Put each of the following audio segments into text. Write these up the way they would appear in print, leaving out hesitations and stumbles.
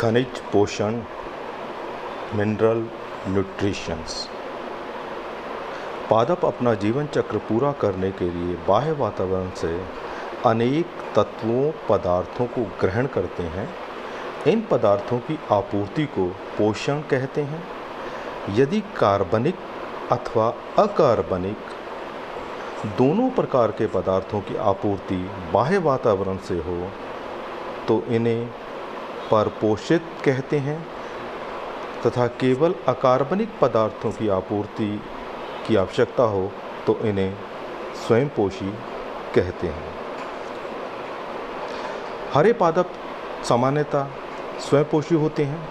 खनिज पोषण, mineral nutritions. पादप अपना जीवन चक्र पूरा करने के लिए बाह्य वातावरण से अनेक तत्वों पदार्थों को ग्रहण करते हैं। इन पदार्थों की आपूर्ति को पोषण कहते हैं। यदि कार्बनिक अथवा अकार्बनिक दोनों प्रकार के पदार्थों की आपूर्ति बाह्य वातावरण से हो तो इन्हें परपोषित कहते हैं तथा केवल अकार्बनिक पदार्थों की आपूर्ति की आवश्यकता हो तो इन्हें स्वयंपोषी कहते हैं। हरे पादप सामान्यतः स्वयंपोषी होते हैं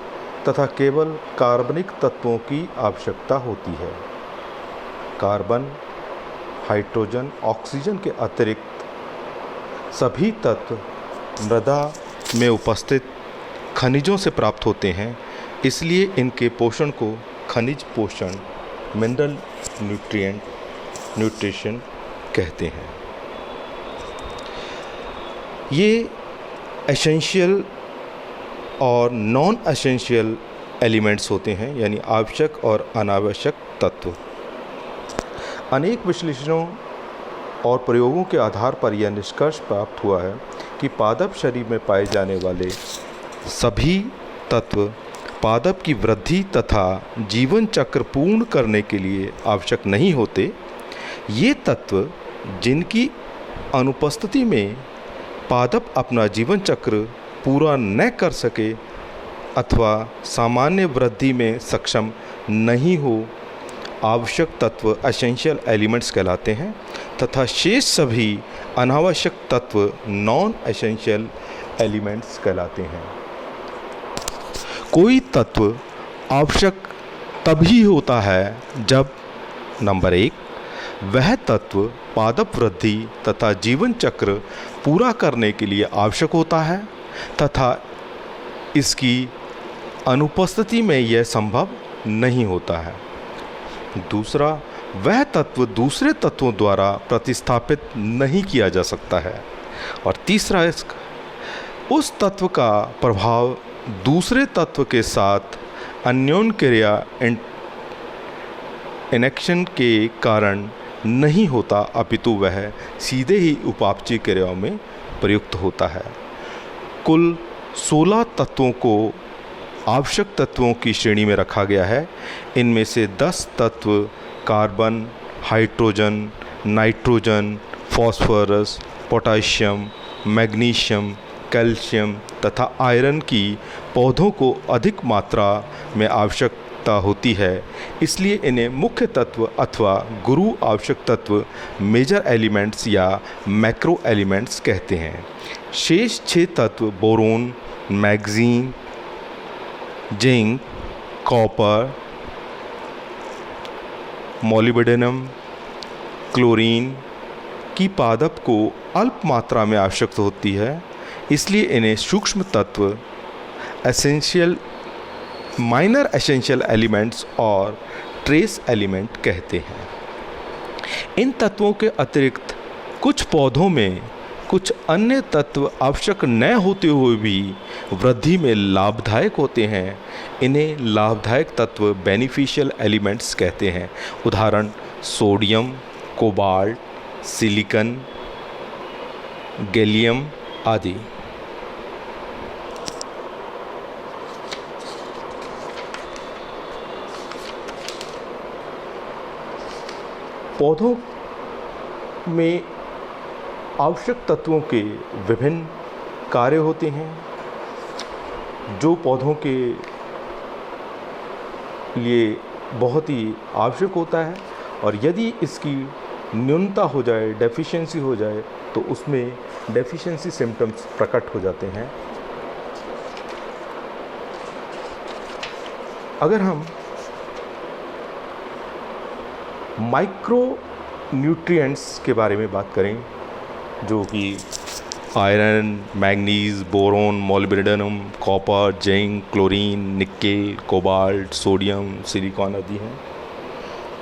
तथा केवल कार्बनिक तत्वों की आवश्यकता होती है। कार्बन, हाइड्रोजन, ऑक्सीजन के अतिरिक्त सभी तत्व मृदा में उपस्थित खनिजों से प्राप्त होते हैं, इसलिए इनके पोषण को खनिज पोषण, मिनरल न्यूट्रिशन कहते हैं। ये एसेंशियल और नॉन एसेंशियल एलिमेंट्स होते हैं, यानी आवश्यक और अनावश्यक तत्व। अनेक विश्लेषणों और प्रयोगों के आधार पर यह निष्कर्ष प्राप्त हुआ है कि पादप शरीर में पाए जाने वाले सभी तत्व पादप की वृद्धि तथा जीवन चक्र पूर्ण करने के लिए आवश्यक नहीं होते। ये तत्व जिनकी अनुपस्थिति में पादप अपना जीवन चक्र पूरा न कर सके अथवा सामान्य वृद्धि में सक्षम नहीं हो, आवश्यक तत्व एसेंशियल एलिमेंट्स कहलाते हैं तथा शेष सभी अनावश्यक तत्व नॉन एसेंशियल एलिमेंट्स कहलाते हैं। कोई तत्व आवश्यक तभी होता है जब नंबर 1, वह तत्व पादप वृद्धि तथा जीवन चक्र पूरा करने के लिए आवश्यक होता है तथा इसकी अनुपस्थिति में यह संभव नहीं होता है। दूसरा, वह तत्व दूसरे तत्वों द्वारा प्रतिस्थापित नहीं किया जा सकता है। और तीसरा, उस तत्व का प्रभाव दूसरे तत्व के साथ अन्योन्य क्रिया इनेक्शन के कारण नहीं होता, अपितु वह सीधे ही उपापचय क्रियाओं में प्रयुक्त होता है। कुल 16 तत्वों को आवश्यक तत्वों की श्रेणी में रखा गया है। इनमें से 10 तत्व carbon, hydrogen, nitrogen, phosphorus, potassium, magnesium, calcium तथा आयरन की पौधों को अधिक मात्रा में आवश्यकता होती है, इसलिए इन्हें मुख्य तत्व अथवा गुरु आवश्यक तत्व, मेजर एलिमेंट्स या मैक्रो एलिमेंट्स कहते हैं। शेष 6 तत्व boron, manganese, zinc, copper, molybdenum, chlorine की पादप को अल्प मात्रा में आवश्यकता होती है, इसलिए इन्हें सूक्ष्म तत्व, एसेंशियल, माइनर एसेंशियल एलिमेंट्स और ट्रेस एलिमेंट कहते हैं। इन तत्वों के अतिरिक्त कुछ पौधों में कुछ अन्य तत्व आवश्यक न होते हुए भी वृद्धि में लाभदायक होते हैं। इन्हें लाभदायक तत्व, बेनिफिशियल एलिमेंट्स कहते हैं। उदाहरण सोडियम, कोबाल्ट, सिलिकॉन, गैलियम आदि। पौधों में आवश्यक तत्वों के विभिन्न कार्य होते हैं जो पौधों के लिए बहुत ही आवश्यक होता है, और यदि इसकी न्यूनता हो जाए, डेफिशिएंसी हो जाए, तो उसमें डेफिशिएंसी सिम्टम्स प्रकट हो जाते हैं। अगर हम माइक्रो न्यूट्रिएंट्स के बारे में बात करें, जो कि iron, manganese, boron, molybdenum, copper, zinc, chlorine, nickel, cobalt, sodium, silicon आदि हैं,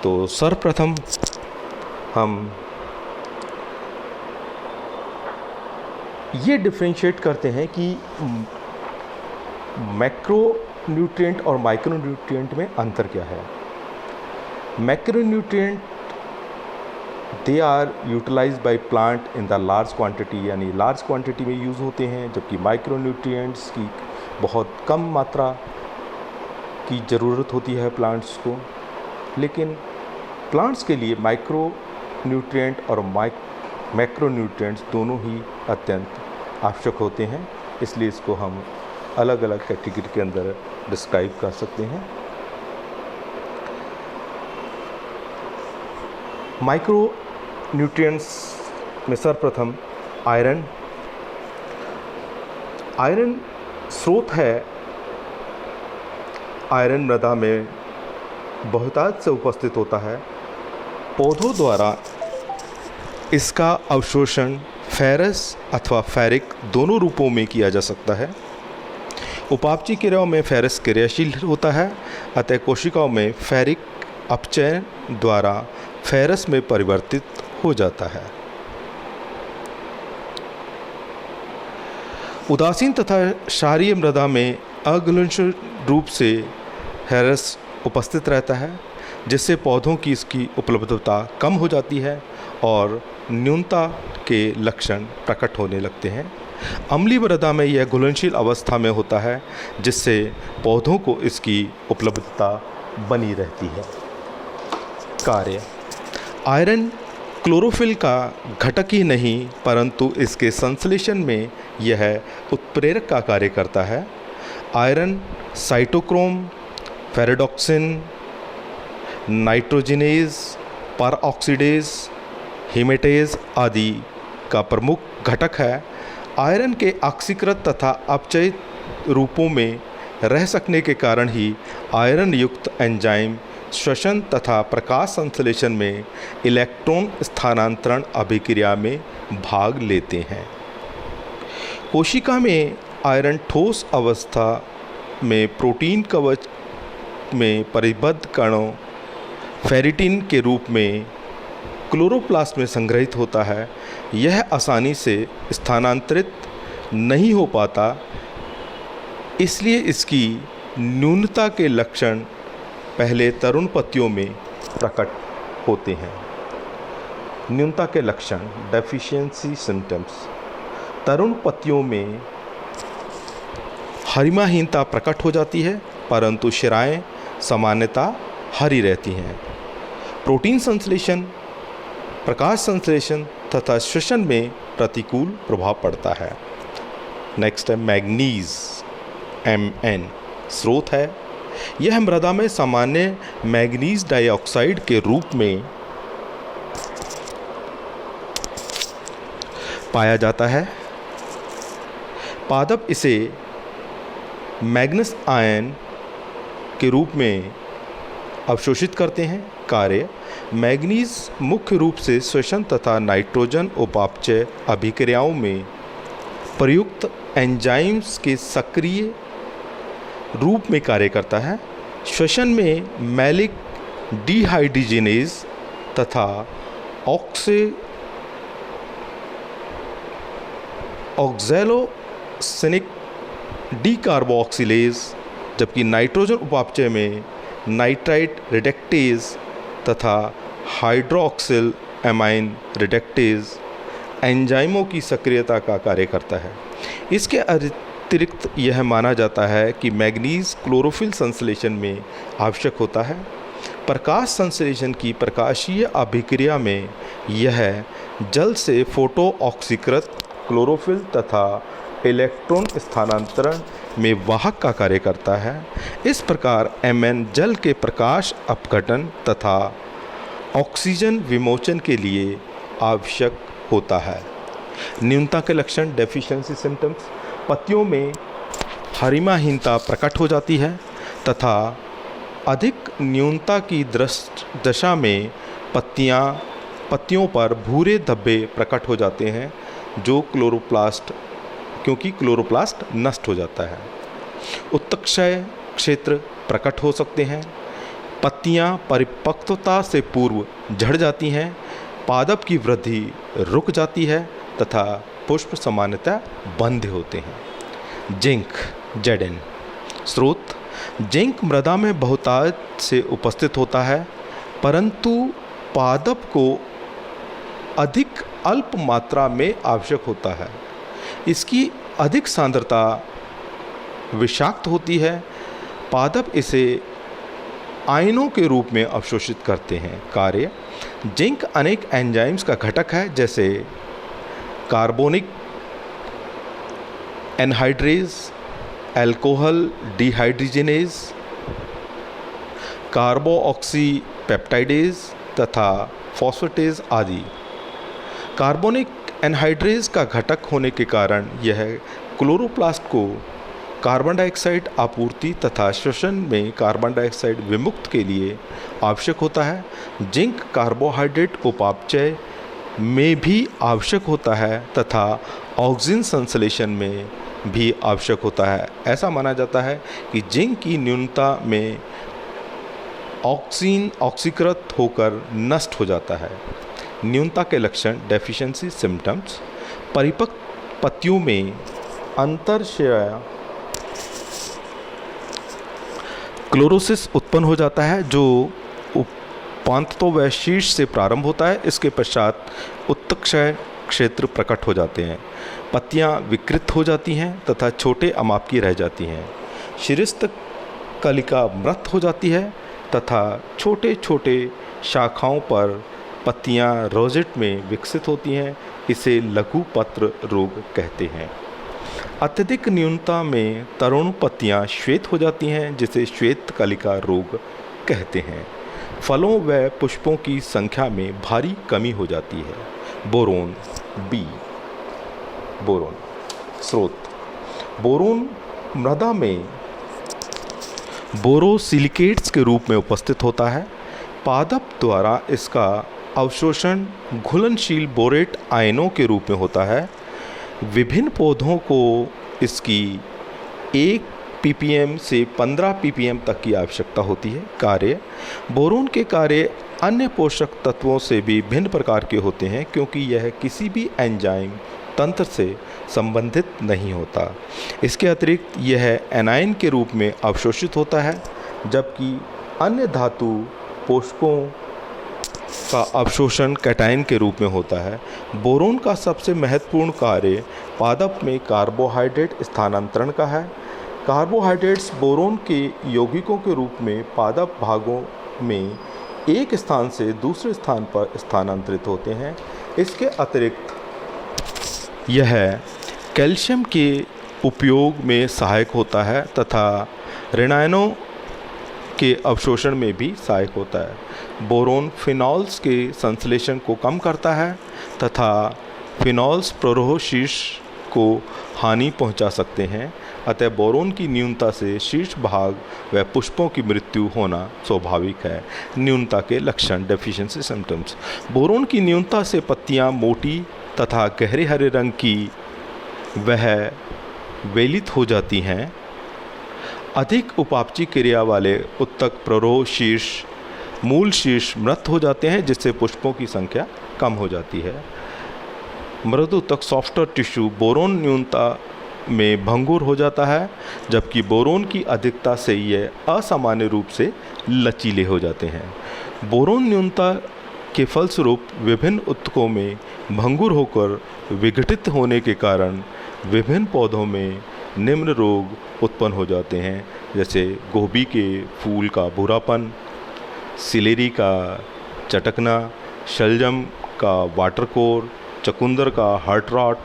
तो सर्वप्रथम हम ये डिफ्रेंशिएट करते हैं कि मैक्रोन्यूट्रिएंट और माइक्रोन्यूट्रिएंट में अंतर क्या है? Macronutrient they are utilized by plant in the large quantity, यानी लार्ज क्वांटिटी में यूज़ होते हैं, जबकि माइक्रोन्यूट्रिएंट्स की बहुत कम मात्रा की ज़रूरत होती है प्लांट्स को। लेकिन प्लांट्स के लिए माइक्रोन्यूट्रिएंट और मैक्रोन्यूट्रिएंट्स दोनों ही अत्यंत आवश्यक होते हैं, इसलिए इसको हम अलग अलग कैटेगरी के अंदर डिस्क्राइब कर सकते हैं। माइक्रो न्यूट्रिएंट्स में सर्वप्रथम आयरन स्रोत है। आयरन मृदा में बहुतायत से उपस्थित होता है। पौधों द्वारा इसका अवशोषण फेरस अथवा फेरिक दोनों रूपों में किया जा सकता है। उपापचयी क्रियाओं में फेरस क्रियाशील होता है, अतः कोशिकाओं में फेरिक अपचयन द्वारा फेरस में परिवर्तित हो जाता है। उदासीन तथा क्षारीय मृदा में अघुलनशील रूप से फेरस उपस्थित रहता है, जिससे पौधों की इसकी उपलब्धता कम हो जाती है और न्यूनता के लक्षण प्रकट होने लगते हैं। अम्लीय मृदा में यह घुलनशील अवस्था में होता है, जिससे पौधों को इसकी उपलब्धता बनी रहती है। कार्य: आयरन क्लोरोफिल का घटक ही नहीं, परंतु इसके संश्लेषण में यह उत्प्रेरक का कार्य करता है। Iron cytochrome, ferredoxin, nitrogenase, peroxidase, हेमेटेज आदि का प्रमुख घटक है। आयरन के ऑक्सीकृत तथा अपचयित रूपों में रह सकने के कारण ही आयरन युक्त एंजाइम श्वसन तथा प्रकाश संश्लेषण में इलेक्ट्रॉन स्थानांतरण अभिक्रिया में भाग लेते हैं। कोशिका में आयरन ठोस अवस्था में प्रोटीन कवच में परिबद्ध कणों फेरिटिन के रूप में क्लोरोप्लास्ट में संग्रहित होता है। यह आसानी से स्थानांतरित नहीं हो पाता, इसलिए इसकी न्यूनता के लक्षण पहले तरुण पत्तियों में प्रकट होते हैं। न्यूनता के लक्षण डेफिशिएंसी सिम्टम्स: तरुण पत्तियों में हरिमाहीनता प्रकट हो जाती है, परंतु शिराएं सामान्यतः हरी रहती हैं। प्रोटीन संश्लेषण, प्रकाश संश्लेषण तथा श्वसन में प्रतिकूल प्रभाव पड़ता है। नेक्स्ट है मैग्नीज, Mn स्रोत है। यह मृदा में सामान्य मैग्नीज डाइऑक्साइड के रूप में पाया जाता है। पादप इसे मैग्नस आयन के रूप में अवशोषित करते हैं। कार्य: मैग्नीज मुख्य रूप से श्वसन तथा नाइट्रोजन उपापचय अभिक्रियाओं में प्रयुक्त एंजाइम्स के सक्रिय रूप में कार्य करता है। श्वसन में मैलिक डिहाइड्रोजिनेज तथा ऑक्सैलोसिनिक डीकार्बोक्सिलेज, जबकि नाइट्रोजन उपापचय में नाइट्राइट रिडक्टेज तथा हाइड्रोक्सिल एमाइन रिडक्टेज एंजाइमों की सक्रियता का कार्य करता है। इसके अतिरिक्त यह माना जाता है कि मैग्नीज क्लोरोफिल संश्लेषण में आवश्यक होता है। प्रकाश संश्लेषण की प्रकाशीय अभिक्रिया में यह जल से फोटो ऑक्सीकृत क्लोरोफिल तथा इलेक्ट्रॉन स्थानांतरण में वाहक का कार्य करता है। इस प्रकार Mn जल के प्रकाश अपघटन तथा ऑक्सीजन विमोचन के लिए आवश्यक होता है। न्यूनता के लक्षण डेफिशिएंसी सिम्टम्स: पत्तियों में हरिमाहीनता प्रकट हो जाती है तथा अधिक न्यूनता की दशा में पत्तियों पर भूरे धब्बे प्रकट हो जाते हैं, क्योंकि क्लोरोप्लास्ट नष्ट हो जाता है। उत्तक्षय क्षेत्र प्रकट हो सकते हैं। पत्तियां परिपक्वता से पूर्व झड़ जाती हैं। पादप की वृद्धि रुक जाती है तथा पुष्प सामान्यतः बंद होते हैं। जिंक, Zn स्रोत: जिंक मृदा में बहुतायत से उपस्थित होता है, परंतु पादप को अधिक अल्प मात्रा में आवश्यक होता है। इसकी अधिक सांद्रता विषाक्त होती है। पादप इसे आयनों के रूप में अवशोषित करते हैं। कार्य: जिंक अनेक एंजाइम्स का घटक है, जैसे कार्बोनिक एनहाइड्रेज, अल्कोहल डिहाइड्रोजिनेज, कार्बोऑक्सीपेप्टाइडेज तथा फॉस्फेटेज आदि। कार्बोनिक एनहाइड्रेज का घटक होने के कारण यह क्लोरोप्लास्ट को कार्बन डाइऑक्साइड आपूर्ति तथा श्वसन में कार्बन डाइऑक्साइड विमुक्त के लिए आवश्यक होता है। जिंक कार्बोहाइड्रेट उपापचय में भी आवश्यक होता है तथा ऑक्सीजन संश्लेषण में भी आवश्यक होता है। ऐसा माना जाता है कि जिंक की न्यूनता में ऑक्सीजन ऑक्सीकृत होकर नष्ट हो जाता है। न्यूनता के लक्षण: डेफिशिएंसी सिम्टम्स: परिपक्व पत्तियों में अंतरशय क्लोरोसिस उत्पन्न हो जाता है, जो उपांतों व शीर्ष से प्रारंभ होता है। इसके पश्चात उत्तकक्षय क्षेत्र प्रकट हो जाते हैं। पत्तियां विकृत हो जाती हैं तथा छोटे अमाप की रह जाती हैं। शीर्षस्थ कलिका मृत हो जाती है तथा छोटे छोटे शाखाओं पर पत्तियां रोजेट में विकसित होती हैं। इसे लघु पत्र रोग कहते हैं। अत्यधिक न्यूनता में तरुण पत्तियां श्वेत हो जाती हैं, जिसे श्वेत कलिका रोग कहते हैं। फलों व पुष्पों की संख्या में भारी कमी हो जाती है। Boron: B. बोरोन। स्रोत: बोरोन मृदा में बोरोसिलिकेट्स के रूप में उपस्थित होता है। पादप द्वारा इसका अवशोषण घुलनशील बोरेट आयनों के रूप में होता है। विभिन्न पौधों को इसकी 1 ppm से 15 ppm तक की आवश्यकता होती है। कार्य: बोरोन के कार्य अन्य पोषक तत्वों से भी भिन्न प्रकार के होते हैं, क्योंकि यह किसी भी एंजाइम तंत्र से संबंधित नहीं होता। इसके अतिरिक्त यह एनायन के रूप में अवशोषित होता है, जबकि अन्य धातु पोषकों का अवशोषण कैटायन के रूप में होता है। बोरोन का सबसे महत्वपूर्ण कार्य पादप में कार्बोहाइड्रेट स्थानांतरण का है। कार्बोहाइड्रेट्स बोरोन के यौगिकों के रूप में पादप भागों में एक स्थान से दूसरे स्थान पर स्थानांतरित होते हैं। इसके अतिरिक्त यह कैल्शियम के उपयोग में सहायक होता है तथा ऋणायनों के अवशोषण में भी सहायक होता है। बोरोन फिनॉल्स के संश्लेषण को कम करता है तथा फिनॉल्स प्ररोह शीर्ष को हानि पहुंचा सकते हैं। अतः बोरोन की न्यूनता से शीर्ष भाग व पुष्पों की मृत्यु होना स्वाभाविक है। न्यूनता के लक्षण: डेफिशिएंसी सिम्टम्स: बोरोन की न्यूनता से पत्तियां मोटी तथा गहरे हरे रंग की वह वेलित हो जाती हैं। अधिक उपापचय क्रिया वाले उत्तक प्ररोह शीर्ष मूल शीर्ष मृत हो जाते हैं, जिससे पुष्पों की संख्या कम हो जाती है। मृदु उत्तक सॉफ्टर टिश्यू बोरोन न्यूनता में भंगुर हो जाता है, जबकि बोरोन की अधिकता से यह असामान्य रूप से लचीले हो जाते हैं। बोरोन न्यूनता के फलस्वरूप विभिन्न उत्तकों में भंगुर होकर विघटित होने के कारण विभिन्न पौधों में निम्न रोग उत्पन्न हो जाते हैं, जैसे गोभी के फूल का भूरापन, सिलेरी का चटकना, शलजम का वाटरकोर, चकुंदर का हार्ट रॉट,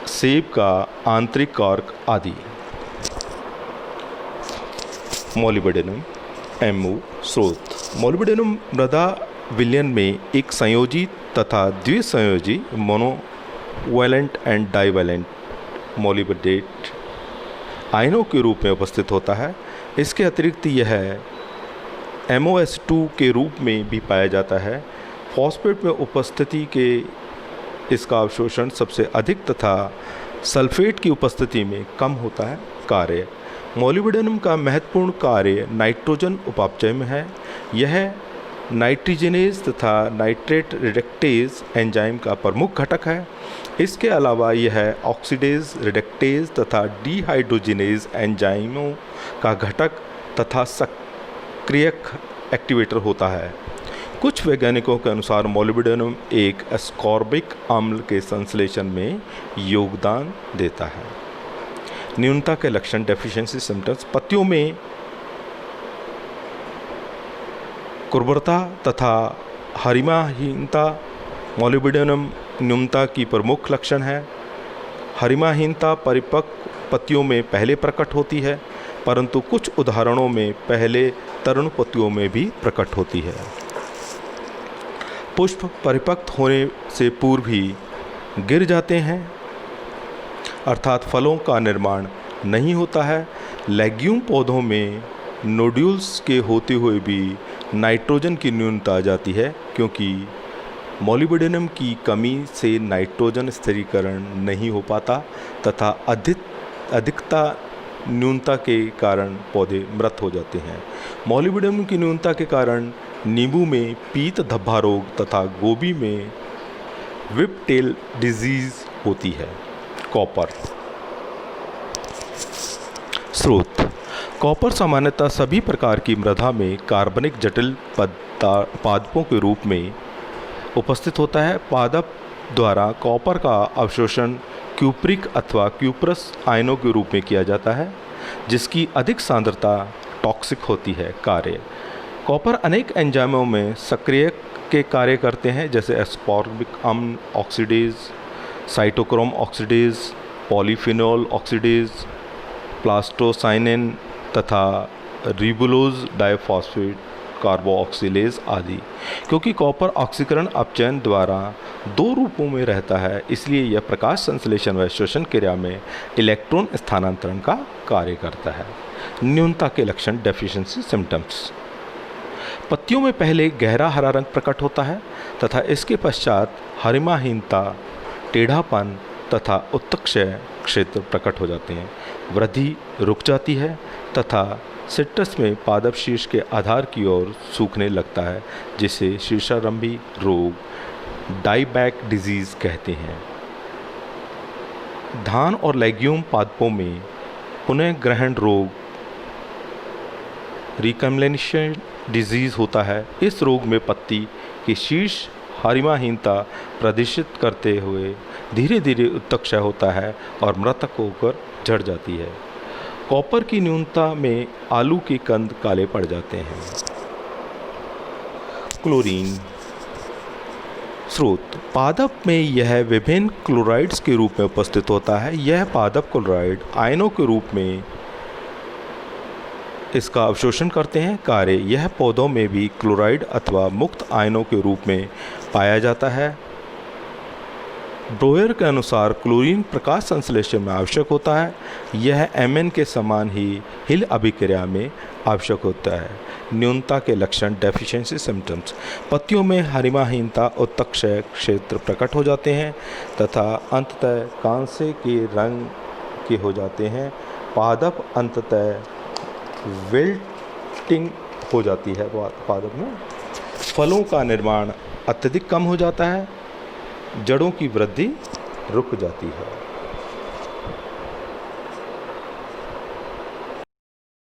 सेब का आंतरिक कॉर्क आदि। मोलिबेडेनम एमओ स्रोत: मोलिबेडेनम मृदा विलयन में एक संयोजी तथा द्विसंयोजी मोनोवैलेंट एंड डाइवैलेंट मोलिबेडेट आयनों के रूप में उपस्थित होता है। इसके अतिरिक्त यह MOS2 के रूप में भी पाया जाता है। फॉस्फेट में उपस्थिति के इसका अवशोषण सबसे अधिक तथा सल्फेट की उपस्थिति में कम होता है। कार्य: मोलिबेडेनम का महत्वपूर्ण कार्य नाइट्रोजन उपापचय में है। यह नाइट्रोजनेज तथा नाइट्रेट रिडक्टेज एंजाइम का प्रमुख घटक है। इसके अलावा यह ऑक्सीडेज, रिडक्टेज तथा डिहाइड्रोजिनेज एंजाइमों का घटक तथा सक्रियक एक्टिवेटर होता है। कुछ वैज्ञानिकों के अनुसार मोलिब्डेनम एक एस्कॉर्बिक अम्ल के संश्लेषण में योगदान देता है। न्यूनता के लक्षण, डेफिशिएंसी सिम्टम्स। पत्तियों में कुर्बरता तथा हरिमाहीनता मोलिब्डेनम न्यूनता की प्रमुख लक्षण है। हरिमाहीनता परिपक्व पत्तियों में पहले प्रकट होती है, परंतु कुछ उदाहरणों में पहले तरुण पत्तियों में भी प्रकट होती है। पुष्प परिपक्व होने से पूर्व ही गिर जाते हैं, अर्थात फलों का निर्माण नहीं होता है। लेग्यूम पौधों में नोड्यूल्स के होते हुए भी नाइट्रोजन की न्यूनता आ जाती है, क्योंकि मोलिब्डेनम की कमी से नाइट्रोजन स्थिरीकरण नहीं हो पाता तथा अधिकता न्यूनता के कारण पौधे मृत हो जाते हैं। मोलिब्डेनम की न्यूनता के कारण नींबू में पीत धब्बा रोग तथा गोभी में व्हिपटेल डिजीज होती है। कॉपर स्रोत। कॉपर सामान्यतः सभी प्रकार की मृदा में कार्बनिक जटिल पादपों के रूप में उपस्थित होता है। पादप द्वारा कॉपर का अवशोषण क्यूप्रिक अथवा क्यूप्रस आयनों के रूप में किया जाता है, जिसकी अधिक सांद्रता टॉक्सिक होती है। कार्य। कॉपर अनेक एंजाइमों में सक्रिय के कार्य करते हैं, जैसे एस्कॉर्बिक अम्ल oxidase, cytochrome oxidase, polyphenol oxidase, plastocyanin तथा रिबुलोज डाइफॉस्फेट कार्बोऑक्सिलेज आदि। क्योंकि कॉपर ऑक्सीकरण अपचयन द्वारा दो रूपों में रहता है, इसलिए यह प्रकाश संश्लेषण व श्वसन क्रिया में इलेक्ट्रॉन स्थानांतरण का कार्य करता है। न्यूनता के लक्षण, डेफिशिएंसी सिम्टम्स। पत्तियों में पहले गहरा हरा रंग प्रकट होता है तथा इसके पश्चात हरिमाहीनता, टेढ़ापन तथा उत्तक्षय क्षेत्र प्रकट हो जाते हैं। वृद्धि रुक जाती है तथा सिट्रस में पादप शीर्ष के आधार की ओर सूखने लगता है, जिसे शीर्षारंभी रोग डाईबैक डिजीज कहते हैं। धान और लेग्यूम पादपों में पुनः ग्रहण रोग रिकम्बिनेशन डिजीज होता है। इस रोग में पत्ती के शीर्ष हरिमाहीनता प्रदर्शित करते हुए धीरे धीरे उत्तक्षय होता है और मृतक होकर झड़ जाती है। कॉपर की न्यूनता में आलू के कंद काले पड़ जाते हैं। क्लोरीन स्रोत। पादप में यह विभिन्न क्लोराइड्स के रूप में उपस्थित होता है। यह पादप क्लोराइड आयनों के रूप में इसका अवशोषण करते हैं। कार्य। यह पौधों में भी क्लोराइड अथवा मुक्त आयनों के रूप में पाया जाता है। ब्रोयर के अनुसार क्लोरीन प्रकाश संश्लेषण में आवश्यक होता है। यह Mn के समान ही हिल अभिक्रिया में आवश्यक होता है। न्यूनता के लक्षण, डेफिशिएंसी सिम्टम्स। पत्तियों में हरिमाहीनता, उत्तक्षय क्षेत्र प्रकट हो जाते हैं तथा अंततः कांसे के रंग के हो जाते हैं। पादप अंततः विल्टिंग हो जाती है। पादप में फलों का निर्माण अत्यधिक कम हो जाता है। जड़ों की वृद्धि रुक जाती है।